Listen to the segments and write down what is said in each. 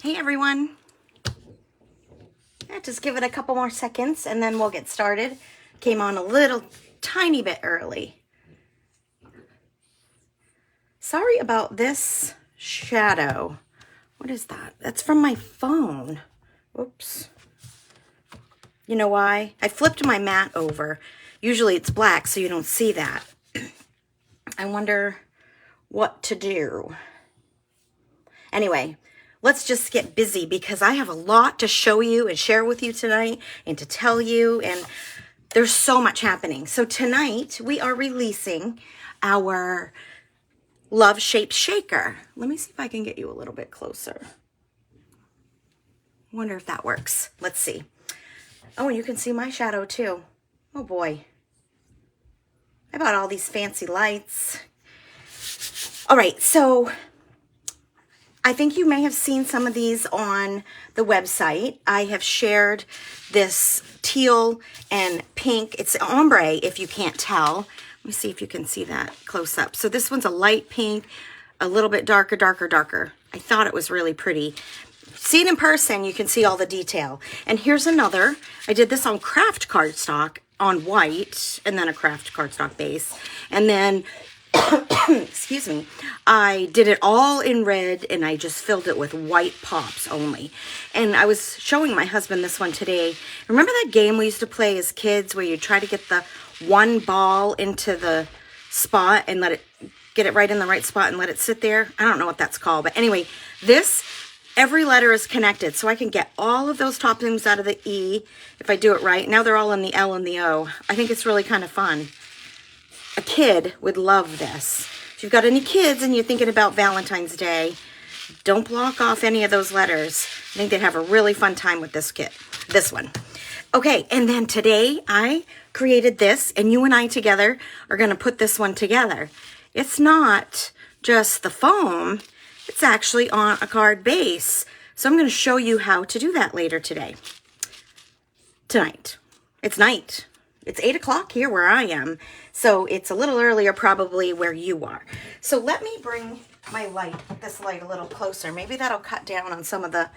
Hey everyone. Just give it a couple more seconds and then we'll get started. Came on a little tiny bit early. Sorry about this shadow. What is that? That's from my phone. Oops. You know why? I flipped my mat over. Usually it's black so you don't see that. I wonder what to do. Anyway, let's just get busy because I have a lot to show you and share with you tonight and to tell you, and there's so much happening. So tonight we are releasing our Love Shape Shaker. Let me see if I can get you a little bit closer. Wonder if that works. Let's see. Oh, and you can see my shadow too. Oh boy. I bought all these fancy lights. All right, so I think you may have seen some of these on the website. I have shared this teal and pink. It's ombre if you can't tell. Let me see if you can see that close up. So this one's a light pink, a little bit darker, darker, darker. I thought it was really pretty. See it in person, you can see all the detail. And here's another. I did this on craft cardstock on white and then a craft cardstock base. And then excuse me, I did it all in red and I just filled it with white pops only. And I was showing my husband this one today. Remember that game we used to play as kids where you try to get the one ball into the spot and get it right in the right spot and let it sit there? I don't know what that's called, but anyway, every letter is connected, so I can get all of those toppings out of the E if I do it right. Now they're all in the L and the O. I think it's really kind of fun. A kid would love this. If you've got any kids and you're thinking about Valentine's Day, don't block off any of those letters. I think they'd have a really fun time with this one. Okay, and then today I created this, and you and I together are going to put this one together. It's not just the foam, it's actually on a card base. So I'm going to show you how to do that later tonight. It's night. It's 8 o'clock here where I am, so it's a little earlier probably where you are. So let me bring this light a little closer. Maybe that'll cut down on some of the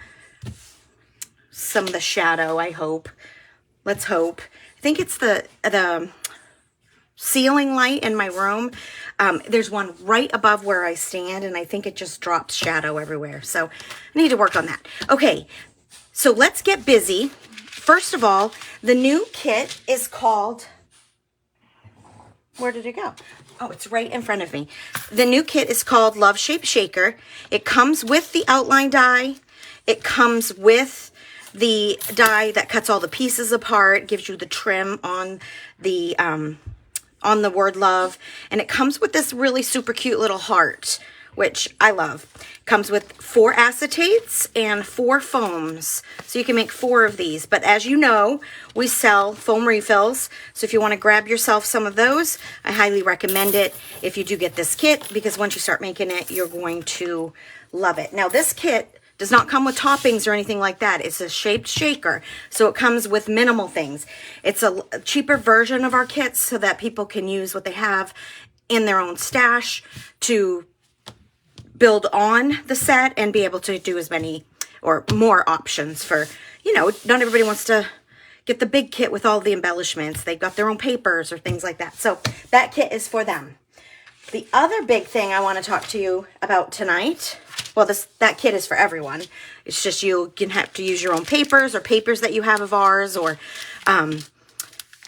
shadow, I hope. Let's hope. I think it's the ceiling light in my room. There's one right above where I stand, and I think it just drops shadow everywhere. So I need to work on that. Okay, so let's get busy. First of all, the new kit is called, where did it go? Oh, it's right in front of me. The new kit is called Love Shape Shaker. It comes with the outline die. It comes with the die that cuts all the pieces apart, gives you the trim on the word love. And it comes with this really super cute little heart, which I love. Comes with 4 acetates and 4 foams. So you can make 4 of these. But as you know, we sell foam refills. So if you want to grab yourself some of those, I highly recommend it if you do get this kit, because once you start making it, you're going to love it. Now this kit does not come with toppings or anything like that. It's a shaped shaker. So it comes with minimal things. It's a cheaper version of our kits so that people can use what they have in their own stash to build on the set and be able to do as many or more options for, not everybody wants to get the big kit with all the embellishments. They've got their own papers or things like that. So that kit is for them. The other big thing I want to talk to you about tonight, well, that kit is for everyone. It's just you can have to use your own papers or papers that you have of ours, or,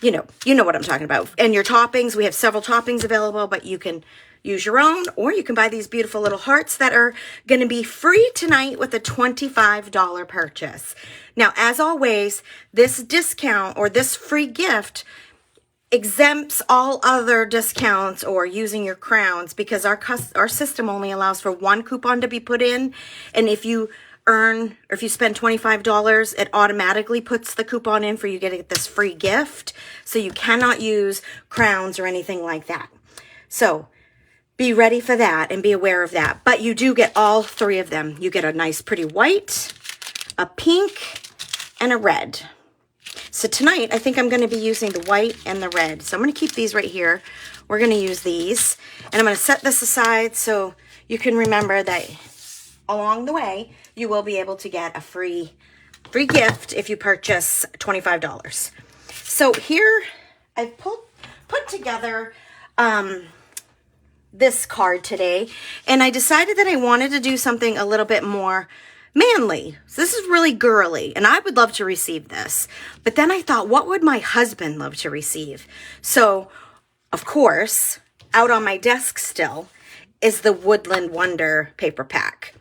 you know what I'm talking about. And your toppings, we have several toppings available, but you can use your own, or you can buy these beautiful little hearts that are going to be free tonight with a $25 purchase. Now, as always, this discount or this free gift exempts all other discounts or using your crowns, because our system only allows for 1 coupon to be put in. And if you spend $25, it automatically puts the coupon in for you to get this free gift. So you cannot use crowns or anything like that. So be ready for that and be aware of that. But you do get all 3 of them. You get a nice pretty white, a pink, and a red. So tonight, I think I'm going to be using the white and the red. So I'm going to keep these right here. We're going to use these. And I'm going to set this aside so you can remember that along the way, you will be able to get a free gift if you purchase $25. So here I've put together this card today, and I decided that I wanted to do something a little bit more manly. So this is really girly, and I would love to receive this. But then I thought, what would my husband love to receive? So, of course, out on my desk still is the Woodland Wonder paper pack.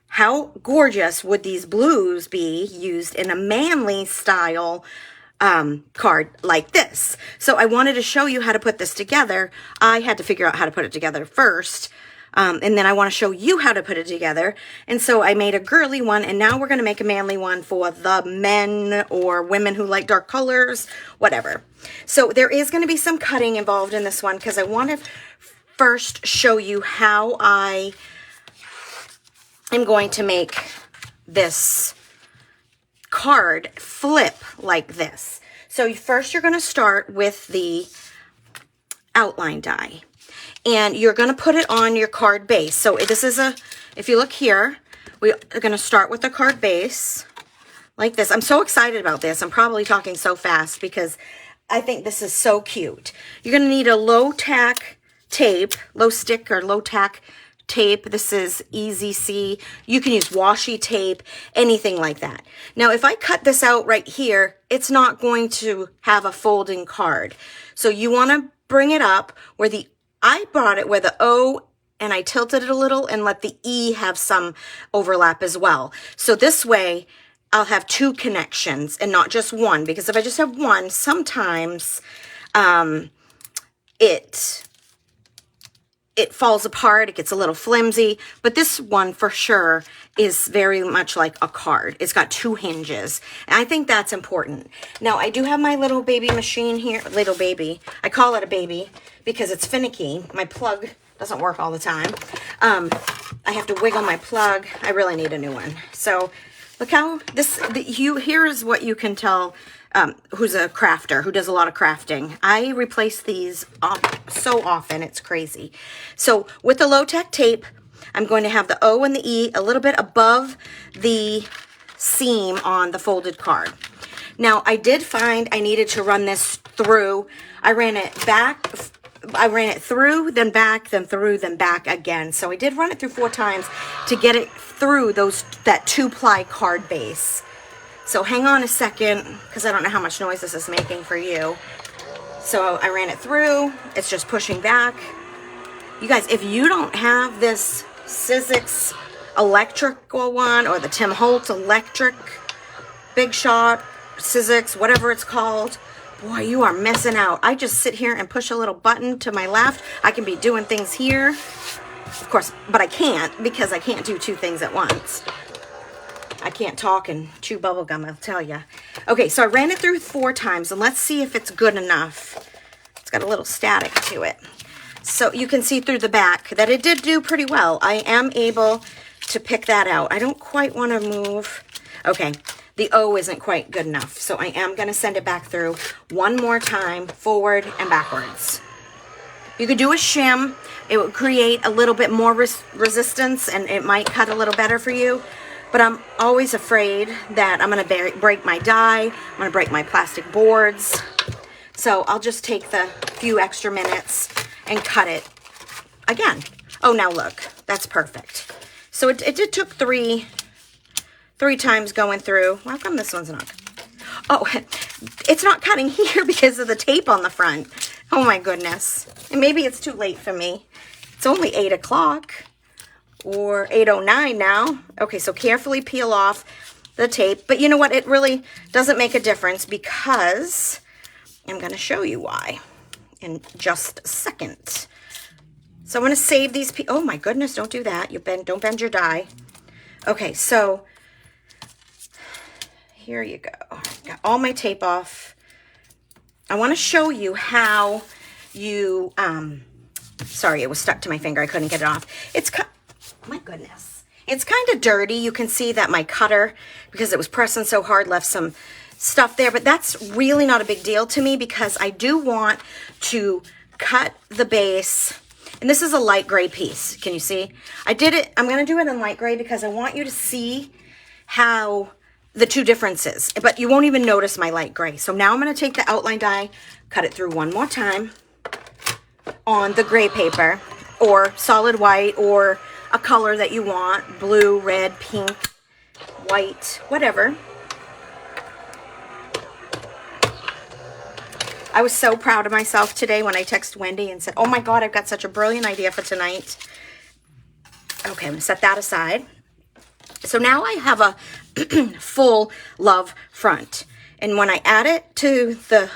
How gorgeous would these blues be used in a manly style card like this? So I wanted to show you how to put this together. I had to figure out how to put it together first. And then I want to show you how to put it together. And so I made a girly one, and now we're going to make a manly one for the men or women who like dark colors, whatever. So there is going to be some cutting involved in this one because I want to first show you how I am going to make this card flip like this. So first you're going to start with the outline die. And you're going to put it on your card base. So this is if you look here, we are going to start with the card base like this. I'm so excited about this. I'm probably talking so fast because I think this is so cute. You're going to need a low tack tape, low stick or low tack tape. This is Easy C. You can use washi tape, anything like that. Now, if I cut this out right here, it's not going to have a folding card. So you want to bring it up where I brought it where the O, and I tilted it a little and let the E have some overlap as well. So this way I'll have two connections and not just one, because if I just have one, sometimes it falls apart, it gets a little flimsy, but this one for sure is very much like a card. It's got two hinges, and I think that's important. Now, I do have my little baby machine here, little baby. I call it a baby because it's finicky. My plug doesn't work all the time. I have to wiggle my plug. I really need a new one. So look how here's what you can tell who's a crafter, who does a lot of crafting. I replace these so often, it's crazy. So with the low-tech tape, I'm going to have the O and the E a little bit above the seam on the folded card. Now, I did find I needed to run this through. I ran it through, then back, then through, then back again. So I did run it through 4 times to get it through that 2-ply card base. So hang on a second, because I don't know how much noise this is making for you. So I ran it through. It's just pushing back. You guys, if you don't have this Sizzix electrical one or the Tim Holtz electric Big Shot, Sizzix, whatever it's called, boy, you are missing out. I just sit here and push a little button to my left. I can be doing things here, of course, but I can't because I can't do 2 things at once. I can't talk and chew bubble gum, I'll tell you. Okay, so I ran it through 4 times, and let's see if it's good enough. It's got a little static to it. So you can see through the back that it did do pretty well. I am able to pick that out. I don't quite want to move. Okay, the O isn't quite good enough, so I am going to send it back through one more time, forward and backwards. You could do a shim. It would create a little bit more resistance, and it might cut a little better for you. But I'm always afraid that I'm going to break my die. I'm going to break my plastic boards. So I'll just take the few extra minutes and cut it again. Oh, now look, that's perfect. So it took three times going through. How come this one's not? Oh, it's not cutting here because of the tape on the front. Oh my goodness. And maybe it's too late for me. It's only 8 o'clock. Or 8:09 now. Okay, so carefully peel off the tape. But you know what? It really doesn't make a difference because I'm going to show you why in just a second. So I'm going to save these. Oh my goodness, don't do that. Don't bend your die. Okay, so here you go. Got all my tape off. I want to show you how you, sorry, it was stuck to my finger. I couldn't get it off. My goodness. It's kind of dirty. You can see that my cutter, because it was pressing so hard, left some stuff there. But that's really not a big deal to me because I do want to cut the base And this is a light gray piece. Can you see? I did it. I'm going to do it in light gray because I want you to see how the two differences. But you won't even notice my light gray. So now I'm going to take the outline die, cut it through one more time on the gray paper, or solid white, or a color that you want, blue, red, pink, white, whatever. I was so proud of myself today when I texted Wendy and said, oh my God, I've got such a brilliant idea for tonight. Okay, I'm gonna set that aside. So now I have a full love front. And when I add it to the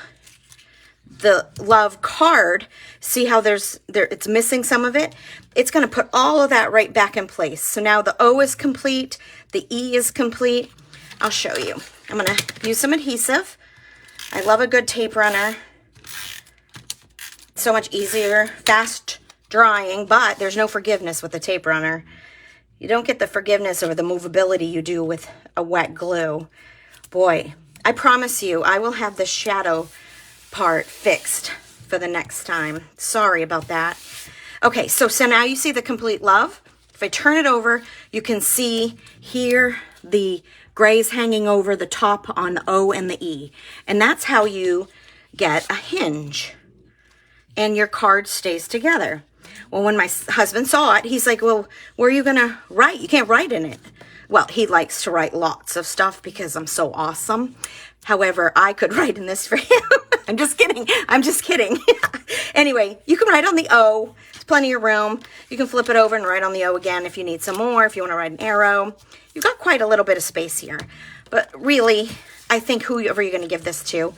love card, see how it's missing some of it? It's gonna put all of that right back in place. So now the O is complete, the E is complete. I'll show you. I'm gonna use some adhesive. I love a good tape runner. So much easier, fast drying, but there's no forgiveness with the tape runner. You don't get the forgiveness or the movability you do with a wet glue. Boy, I promise you, I will have the shadow part fixed for the next time. Sorry about that. Okay, so now you see the complete love. If I turn it over, you can see here the grays hanging over the top on the O and the E. And that's how you get a hinge and your card stays together. Well, when my husband saw it, he's like, well, where are you gonna write? You can't write in it. Well, he likes to write lots of stuff because I'm so awesome. However, I could write in this for him. I'm just kidding. I'm just kidding. Anyway, you can write on the O. There's plenty of room. You can flip it over and write on the O again if you need some more, if you want to write an arrow. You've got quite a little bit of space here. But really, I think whoever you're going to give this to,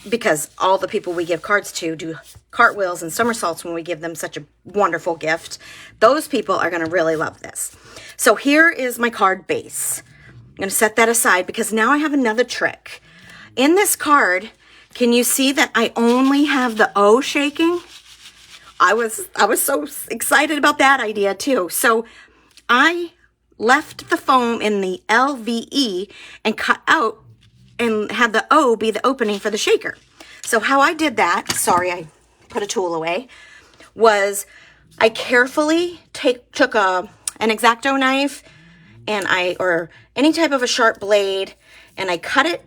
because all the people we give cards to do cartwheels and somersaults when we give them such a wonderful gift, those people are going to really love this. So here is my card base. I'm going to set that aside because now I have another trick. In this card, can you see that I only have the O shaking? I was so excited about that idea too. So I left the foam in the LVE and cut out and had the O be the opening for the shaker. So how I did that, sorry, I put a tool away, was I carefully took an X-Acto knife or any type of a sharp blade, and I cut it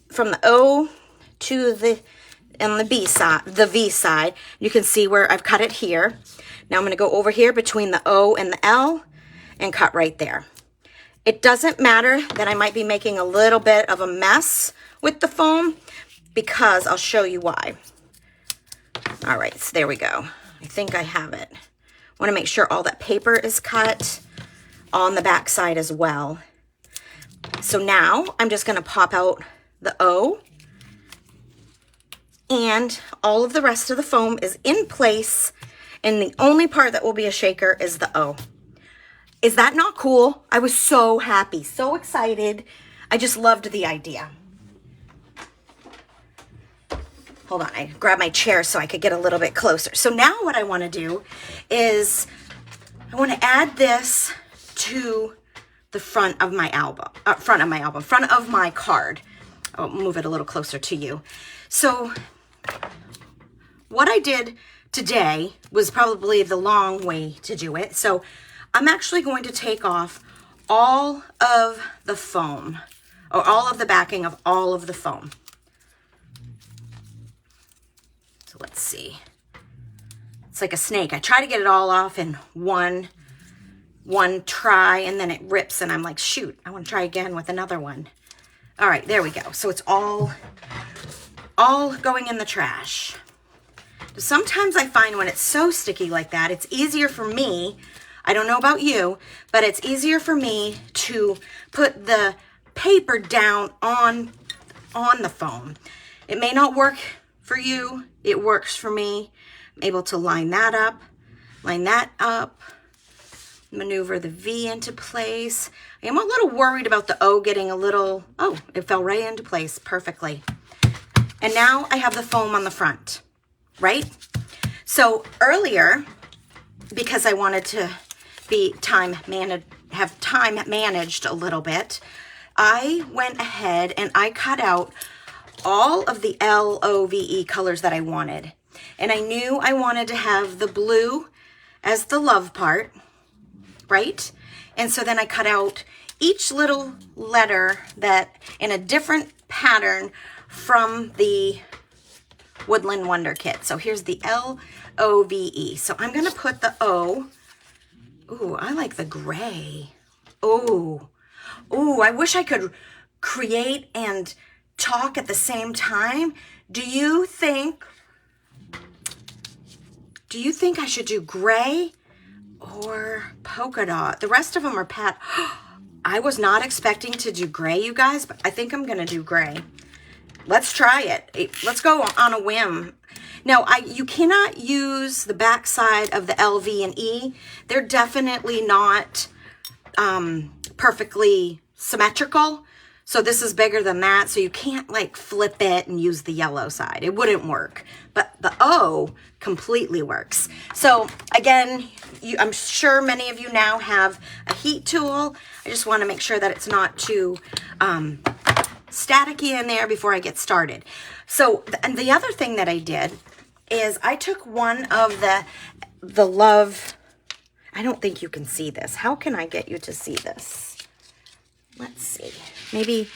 from the O to the V side. You can see where I've cut it here. Now I'm going to go over here between the O and the L and cut right there. It doesn't matter that I might be making a little bit of a mess with the foam, because I'll show you why. All right, so there we go. I think I have it. I want to make sure all that paper is cut on the back side as well. So now I'm just going to pop out the O, and all of the rest of the foam is in place, and the only part that will be a shaker is the O. Is that not cool? I was so happy, so excited. I just loved the idea. Hold on, I grabbed my chair so I could get a little bit closer. So now what I want to do is I want to add this to the front of my front of my card. I'll move it a little closer to you. So what I did today was probably the long way to do it. So I'm actually going to take off all of the foam, or all of the backing of all of the foam. So let's see. It's like a snake. I try to get it all off in one try, and then it rips, and I'm like, shoot, I want to try again with another one. All right, there we go. So it's all going in the trash. Sometimes I find when it's so sticky like that, it's easier for me, I don't know about you, but it's easier for me to put the paper down on the foam. It may not work for you. It works for me. I'm able to line that up, maneuver the V into place. I am a little worried about the O getting a little, oh, it fell right into place perfectly. And now I have the foam on the front, right? So earlier, because I wanted to have time managed a little bit, I went ahead and I cut out all of the LOVE colors that I wanted. And I knew I wanted to have the blue as the love part, right? And so then I cut out each little letter that in a different pattern from the Woodland Wonder Kit. So here's the L-O-V-E. So I'm going to put the O. Ooh, I like the gray. Ooh, I wish I could create and talk at the same time. Do you think I should do gray or polka dot? The rest of them are pat. I was not expecting to do gray, you guys, but I think I'm going to do gray. Let's try it. Let's go on a whim. Now, you cannot use the back side of the L, V, and E. They're definitely not perfectly symmetrical. So this is bigger than that. So you can't like flip it and use the yellow side. It wouldn't work. But the O completely works. So again, I'm sure many of you now have a heat tool. I just want to make sure that it's not too staticky in there before I get started. So, and the other thing that I did is I took one of the love, I don't think you can see this. How can I get you to see this? Let's see. Maybe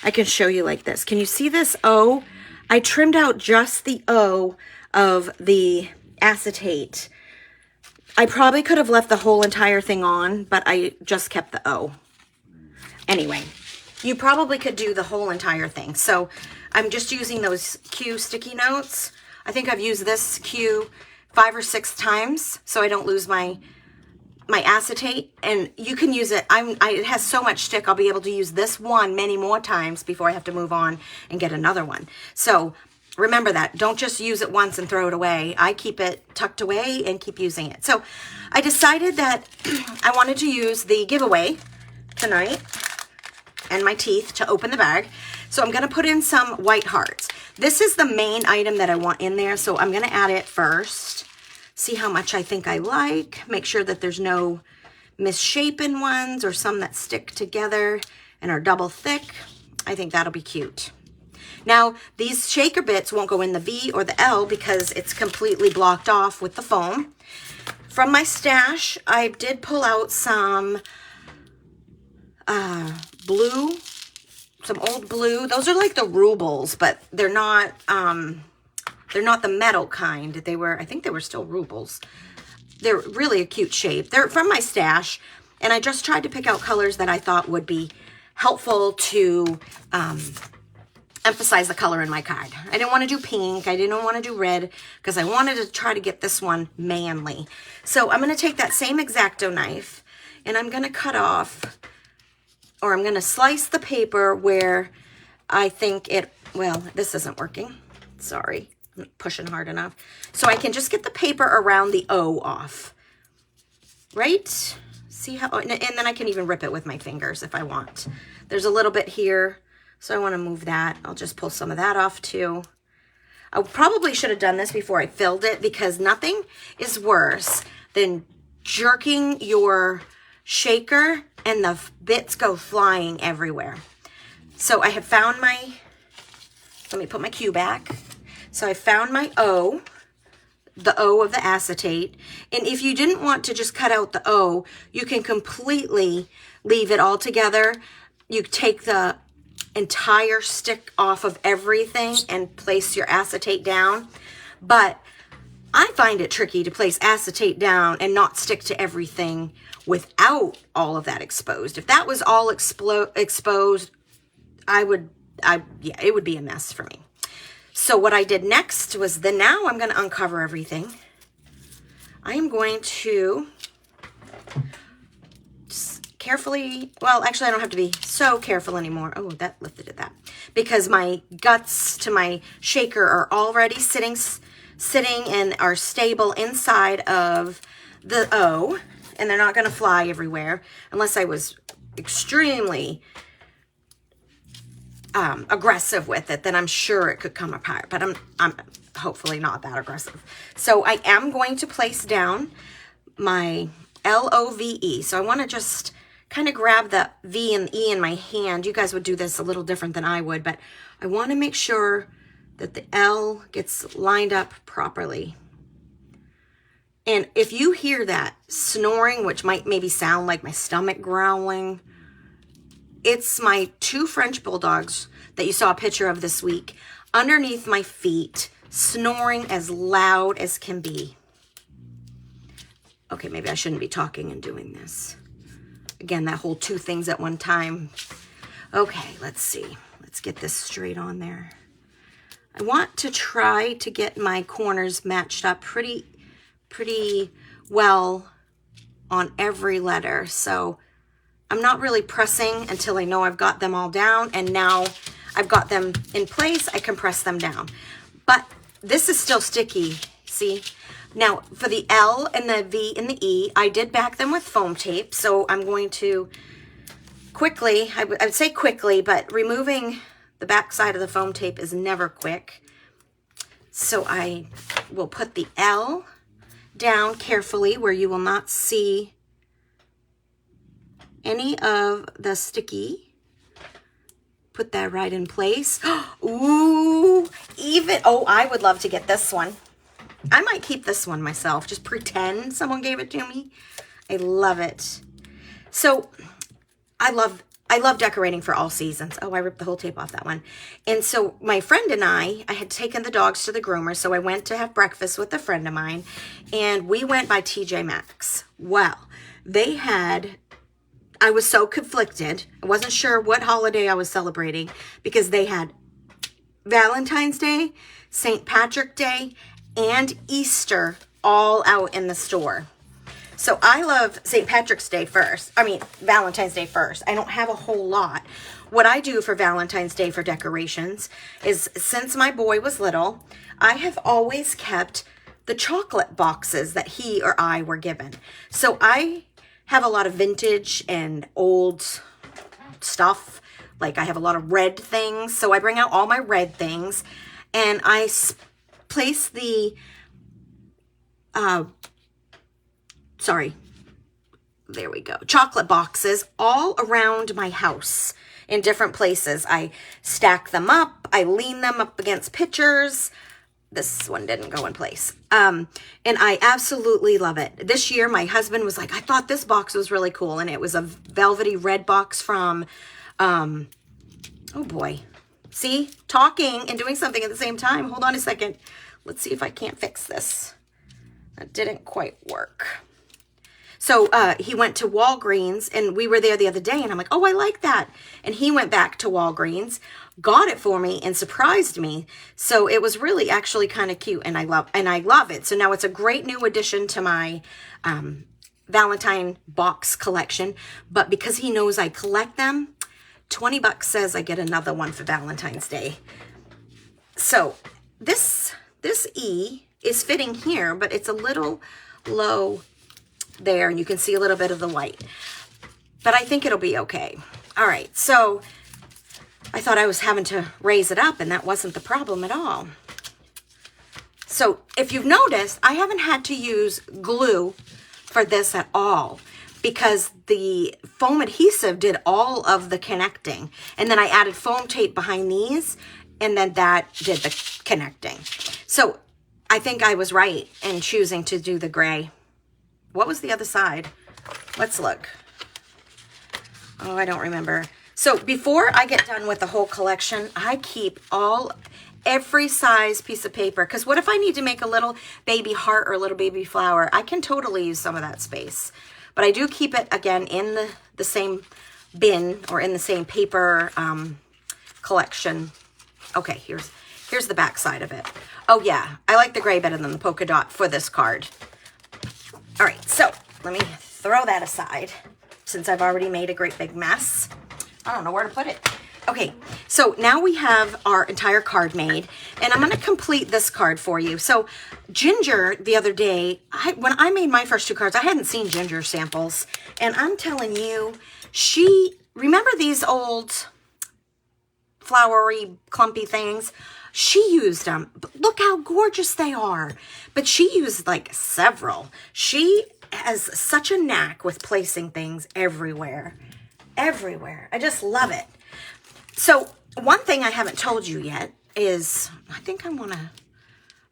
I can show you like this. Can you see this O? I trimmed out just the O of the acetate. I probably could have left the whole entire thing on, but I just kept the O. Anyway, you probably could do the whole entire thing. So I'm just using those Q sticky notes. I think I've used this Q 5 or 6 times so I don't lose my acetate, and you can use it. It has so much stick, I'll be able to use this one many more times before I have to move on and get another one. So remember that. Don't just use it once and throw it away. I keep it tucked away and keep using it. So I decided that I wanted to use the giveaway tonight and my teeth to open the bag. So I'm going to put in some white hearts. This is the main item that I want in there, so I'm going to add it first. See how much I think I like. Make sure that there's no misshapen ones or some that stick together and are double thick. I think that'll be cute. Now, these shaker bits won't go in the V or the L because it's completely blocked off with the foam. From my stash, I did pull out some blue, some old blue. Those are like the rubles, but they're not the metal kind. I think they were still rubles. They're really a cute shape. They're from my stash, and I just tried to pick out colors that I thought would be helpful to emphasize the color in my card. I didn't want to do pink. I didn't want to do red because I wanted to try to get this one manly. So I'm going to take that same X-Acto knife, and I'm going to cut off, or I'm going to slice the paper where I think well, this isn't working. Sorry. I'm not pushing hard enough. So I can just get the paper around the O off. Right? See how, and then I can even rip it with my fingers if I want. There's a little bit here, so I want to move that. I'll just pull some of that off too. I probably should have done this before I filled it because nothing is worse than jerking your shaker and the bits go flying everywhere. So I have found let me put my Q back. So I found my O, the O of the acetate. And if you didn't want to just cut out the O, you can completely leave it all together. You take the entire stick off of everything and place your acetate down. But I find it tricky to place acetate down and not stick to everything without all of that exposed. If that was all exposed, it would be a mess for me. So what I did next was now I'm going to uncover everything. I am going to just carefully, well, actually I don't have to be so careful anymore. Oh, that lifted that. Because my guts to my shaker are already sitting and are stable inside of the O, and they're not going to fly everywhere unless I was extremely aggressive with it, then I'm sure it could come apart, but I'm hopefully not that aggressive. So I am going to place down my L-O-V-E. So I want to just kind of grab the V and E in my hand. You guys would do this a little different than I would, but I want to make sure that the L gets lined up properly. And if you hear that snoring, which might maybe sound like my stomach growling, it's my 2 French bulldogs that you saw a picture of this week underneath my feet, snoring as loud as can be. Okay, maybe I shouldn't be talking and doing this. Again, that whole 2 things at one time. Okay, let's see. Let's get this straight on there. I want to try to get my corners matched up pretty well on every letter. So I'm not really pressing until I know I've got them all down, and now I've got them in place, I can press them down. But this is still sticky, see? Now for the L and the V and the E, I did back them with foam tape, so I'm going to quickly, I would say quickly, but removing the back side of the foam tape is never quick. So I will put the L down carefully where you will not see any of the sticky. Put that right in place. Ooh, even, oh, I would love to get this one. I might keep this one myself. Just pretend someone gave it to me. I love it. So I love decorating for all seasons. Oh, I ripped the whole tape off that one. And so my friend and I had taken the dogs to the groomer. So I went to have breakfast with a friend of mine, and we went by TJ Maxx. Well, they had, I was so conflicted. I wasn't sure what holiday I was celebrating because they had Valentine's Day, St. Patrick's Day, and Easter all out in the store. So I love St. Patrick's Day first. I mean, Valentine's Day first. I don't have a whole lot. What I do for Valentine's Day for decorations is, since my boy was little, I have always kept the chocolate boxes that he or I were given. So I have a lot of vintage and old stuff. Like I have a lot of red things. So I bring out all my red things and I place the, there we go, chocolate boxes all around my house in different places. I stack them up. I lean them up against pictures. This one didn't go in place. And I absolutely love it. This year, my husband was like, I thought this box was really cool. And it was a velvety red box from, oh boy. See, talking and doing something at the same time. Hold on a second. Let's see if I can't fix this. That didn't quite work. So he went to Walgreens, and we were there the other day, and I'm like, oh, I like that. And he went back to Walgreens, got it for me, and surprised me. So it was really actually kind of cute, and I love it. So now it's a great new addition to my Valentine box collection. But because he knows I collect them, 20 bucks says I get another one for Valentine's Day. So this E is fitting here, but it's a little low there, and you can see a little bit of the white, but I think it'll be okay. All right, so I thought I was having to raise it up, and that wasn't the problem at all. So if you've noticed, I haven't had to use glue for this at all because the foam adhesive did all of the connecting, and then I added foam tape behind these, and then that did the connecting. So I think I was right in choosing to do the gray. What was the other side? Let's look. Oh, I don't remember. So before I get done with the whole collection, I keep every size piece of paper. Because what if I need to make a little baby heart or a little baby flower? I can totally use some of that space. But I do keep it, again, in the same bin or in the same paper collection. Okay, here's the back side of it. Oh, yeah. I like the gray better than the polka dot for this card. All right, so let me throw that aside since I've already made a great big mess. I don't know where to put it. Okay, so now we have our entire card made, and I'm going to complete this card for you. So Ginger, the other day, when I made my first 2 cards, I hadn't seen Ginger samples, and I'm telling you, remember these old flowery, clumpy things? She used them. Look how gorgeous they are. But she used like several. She has such a knack with placing things everywhere. Everywhere. I just love it. So one thing I haven't told you yet is I think I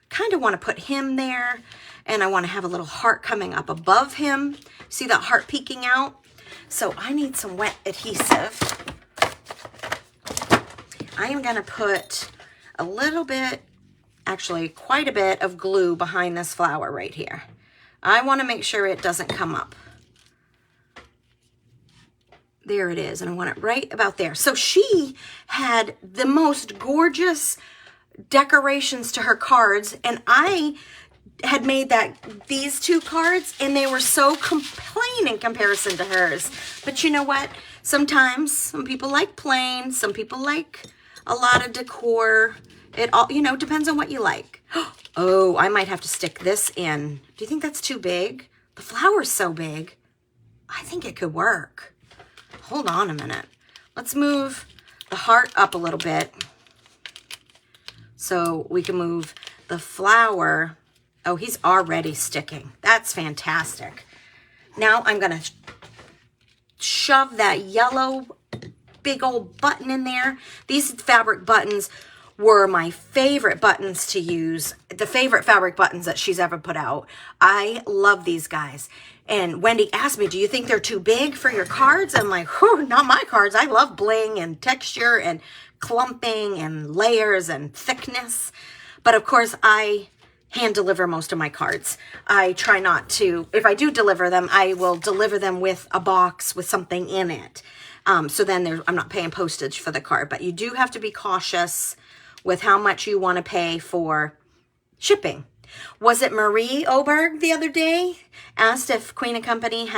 kind of want to put him there. and I want to have a little heart coming up above him. See that heart peeking out? So I need some wet adhesive. I am going to put a little bit, actually quite a bit of glue behind this flower right here. I want to make sure it doesn't come up. There it is, and I want it right about there. So she had the most gorgeous decorations to her cards, and I had made these two cards, and they were so plain in comparison to hers. But you know what? Sometimes some people like plain, some people like a lot of decor. It all, you know, depends on what you like. Oh, I might have to stick this in. Do you think that's too big? The flower's so big. I think it could work. Hold on a minute. Let's move the heart up a little bit so we can move the flower. Oh, he's already sticking. That's fantastic. Now I'm going to shove that yellow big old button in there. These fabric buttons were my favorite buttons to use, the favorite fabric buttons that she's ever put out. I love these guys. And Wendy asked me, do you think they're too big for your cards? I'm like, whew, not my cards. I love bling and texture and clumping and layers and thickness. But of course, I hand deliver most of my cards. I try not to, if I do deliver them, I will deliver them with a box with something in it. So then I'm not paying postage for the card. But you do have to be cautious with how much you want to pay for shipping. Was it Marie Oberg the other day asked if Queen & Company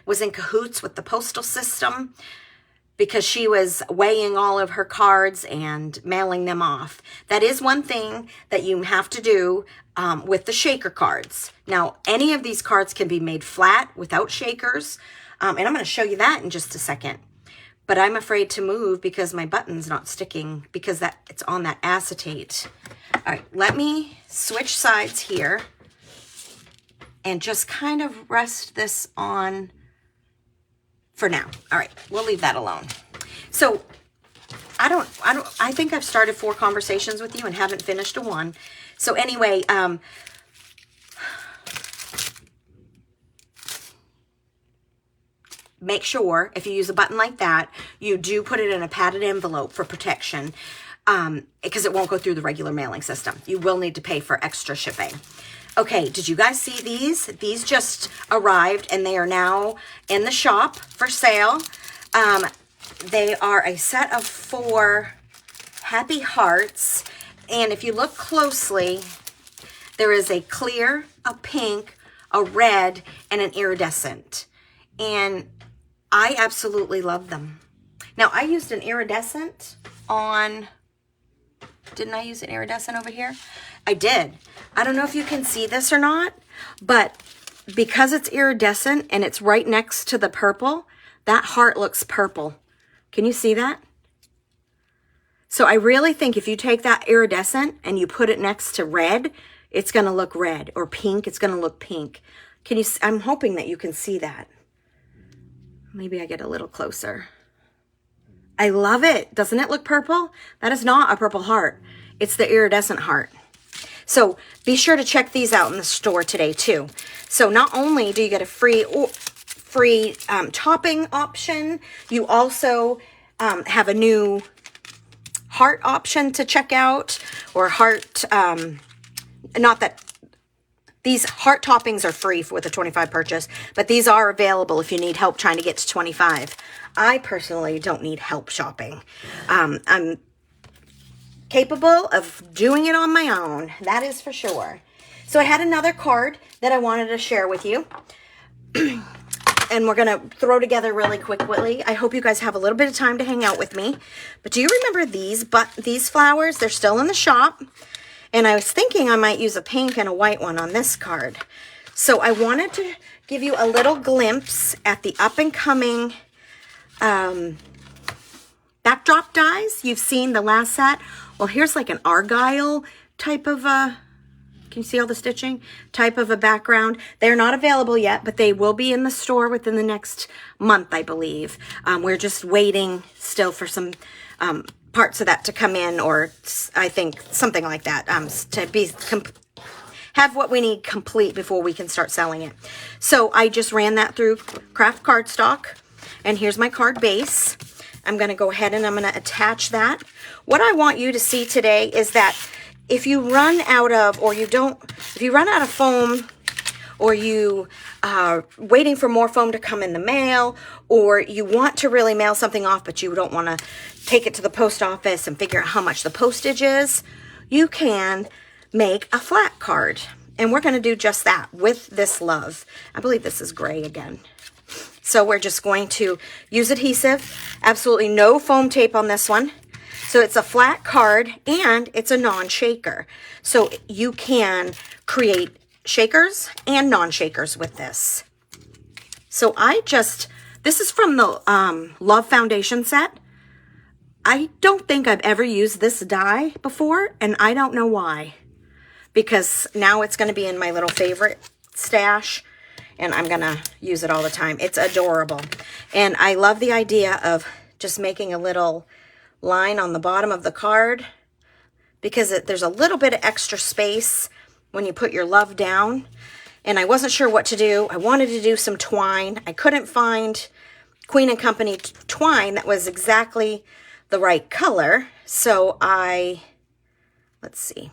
was in cahoots with the postal system because she was weighing all of her cards and mailing them off? That is one thing that you have to do with the shaker cards. Now, any of these cards can be made flat without shakers, and I'm going to show you that in just a second. But I'm afraid to move because my button's not sticking because it's on that acetate. All right, let me switch sides here and just kind of rest this on for now. All right, we'll leave that alone. So I think I've started 4 conversations with you and haven't finished a one. So anyway, make sure if you use a button like that, you do put it in a padded envelope for protection, because it won't go through the regular mailing system. You will need to pay for extra shipping. Okay, did you guys see these? These just arrived and they are now in the shop for sale. They are a set of 4 happy hearts. And if you look closely, there is a clear, a pink, a red, and an iridescent. And I absolutely love them. Now, I used an iridescent on... Didn't I use an iridescent over here? I did. I don't know if you can see this or not, but because it's iridescent and it's right next to the purple, that heart looks purple. Can you see that? So I really think if you take that iridescent and you put it next to red, it's going to look red, or pink, it's going to look pink. Can you? I'm hoping that you can see that. Maybe I get a little closer. I love it. Doesn't it look purple? That is not a purple heart. It's the iridescent heart. So be sure to check these out in the store today too. So not only do you get a free topping option, you also have a new heart option to check out, or heart, not that these heart toppings are free with a 25 purchase, but these are available if you need help trying to get to 25. I personally don't need help shopping. I'm capable of doing it on my own. That is for sure. So I had another card that I wanted to share with you. And we're going to throw together really quickly. I hope you guys have a little bit of time to hang out with me. But do you remember these flowers? They're still in the shop. And I was thinking I might use a pink and a white one on this card. So I wanted to give you a little glimpse at the up-and-coming backdrop dies. You've seen the last set. Well, here's like an argyle type of a... Can you see all the stitching? Type of a background. They're not available yet, but they will be in the store within the next month, I believe. We're just waiting still for some parts of that to come in, or I think something like that, to be have what we need complete before we can start selling it. So I just ran that through Craft Cardstock, and here's my card base. I'm going to go ahead and I'm going to attach that. What I want you to see today is that if you run out of, or if you run out of foam, or you are waiting for more foam to come in the mail, or you want to really mail something off, but you don't want to take it to the post office and figure out how much the postage is, you can make a flat card. And we're going to do just that with this love. I believe this is gray again. So we're just going to use adhesive, absolutely no foam tape on this one. So it's a flat card and it's a non-shaker. So you can create shakers and non-shakers with this. So this is from the Love Foundation set. I don't think I've ever used this die before, and I don't know why. Because now it's going to be in my little favorite stash, and I'm going to use it all the time. It's adorable. And I love the idea of just making a little line on the bottom of the card, because there's a little bit of extra space when you put your love down. And I wasn't sure what to do. I wanted to do some twine. I couldn't find Queen & Company twine that was exactly the right color. So let's see.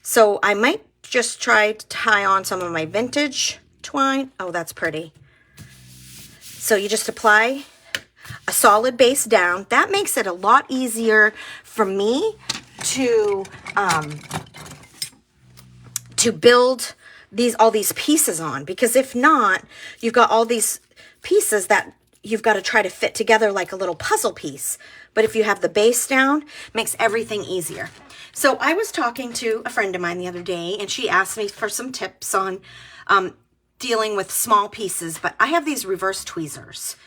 So I might just try to tie on some of my vintage twine. Oh, that's pretty. So you just apply a solid base down. That makes it a lot easier for me to build all these pieces on, because if not, you've got all these pieces that you've got to try to fit together like a little puzzle piece. But if you have the base down, it makes everything easier. So I was talking to a friend of mine the other day, and she asked me for some tips on dealing with small pieces. But I have these reverse tweezers,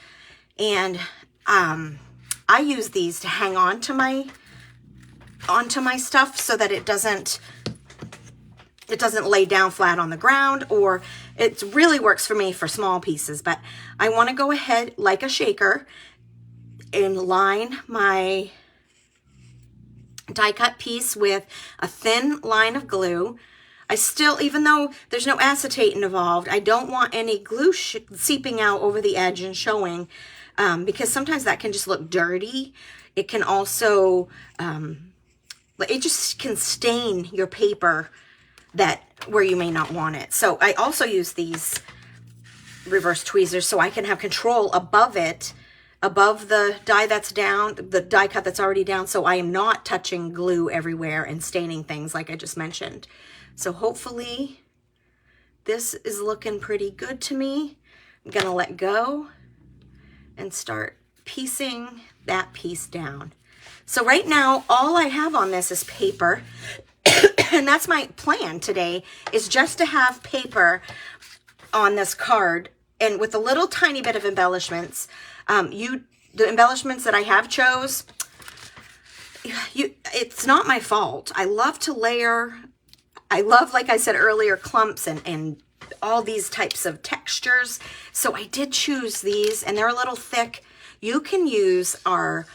and I use these to hang on to my stuff so that it doesn't lay down flat on the ground, or it really works for me for small pieces. But I want to go ahead like a shaker and line my die cut piece with a thin line of glue. I still, even though there's no acetate involved, I don't want any glue seeping out over the edge and showing, because sometimes that can just look dirty. It can also, it just can stain your paper where you may not want it. So I also use these reverse tweezers so I can have control above it, above the die that's down, the die cut that's already down, so I am not touching glue everywhere and staining things like I just mentioned. So hopefully this is looking pretty good to me. I'm gonna let go and start piecing that piece down. So right now, all I have on this is paper. And that's my plan today, is just to have paper on this card, and with a little tiny bit of embellishments. The embellishments that I have chose, it's not my fault. I love to layer. I love, like I said earlier, clumps and all these types of textures. So I did choose these, and they're a little thick. You can use our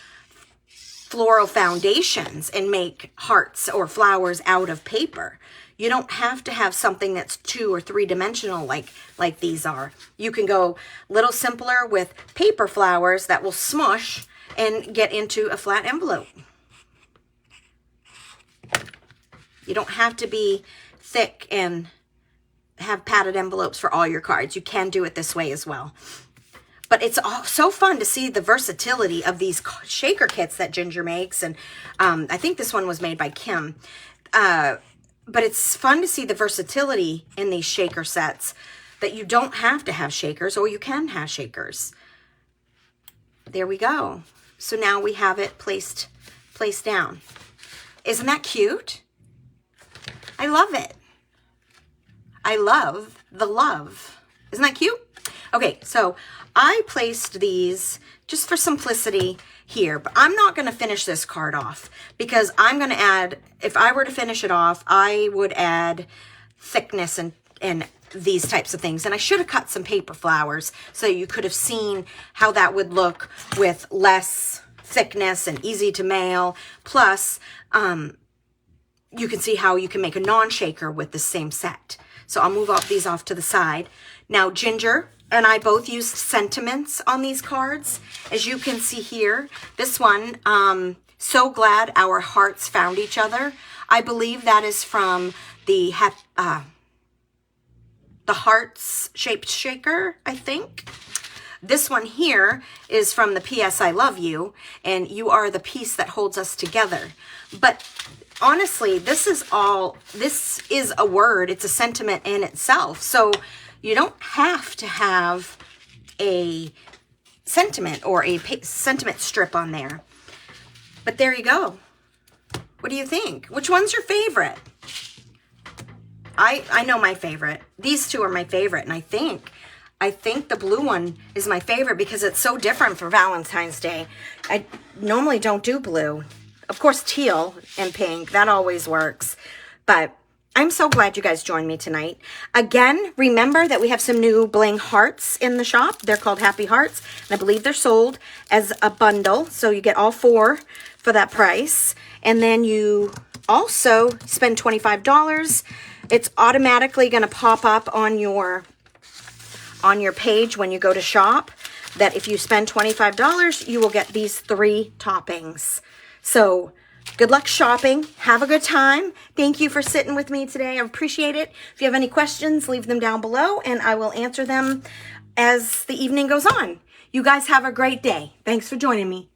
floral foundations and make hearts or flowers out of paper. You don't have to have something that's 2 or 3 dimensional like these are. You can go a little simpler with paper flowers that will smush and get into a flat envelope. You don't have to be thick and have padded envelopes for all your cards. You can do it this way as well. But it's so fun to see the versatility of these shaker kits that Ginger makes. And I think this one was made by Kim. But it's fun to see the versatility in these shaker sets, that you don't have to have shakers, or you can have shakers. There we go. So now we have it placed down. Isn't that cute? I love it. I love the love. Isn't that cute? Okay, so I placed these just for simplicity here, but I'm not going to finish this card off, because I'm going to add, if I were to finish it off, I would add thickness and these types of things. And I should have cut some paper flowers so you could have seen how that would look with less thickness and easy to mail. Plus, you can see how you can make a non-shaker with the same set. So I'll move these off to the side. Now, Ginger and I both used sentiments on these cards. As you can see here, this one, so glad our hearts found each other. I believe that is from the hearts shaped shaker, I think. This one here is from the P.S. I Love You, and you are the piece that holds us together. But honestly, this is a word. It's a sentiment in itself. So you don't have to have a sentiment or a sentiment strip on there. But there you go. What do you think? Which one's your favorite? I know my favorite. These two are my favorite, and I think the blue one is my favorite because it's so different for Valentine's Day. I normally don't do blue. Of course, teal and pink, that always works. But I'm so glad you guys joined me tonight. Again, remember that we have some new bling hearts in the shop. They're called Happy Hearts, and I believe they're sold as a bundle. So you get all 4 for that price. And then you also spend $25. It's automatically going to pop up on your page when you go to shop that if you spend $25, you will get these 3 toppings. So good luck shopping. Have a good time. Thank you for sitting with me today. I appreciate it. If you have any questions, leave them down below and I will answer them as the evening goes on. You guys have a great day. Thanks for joining me.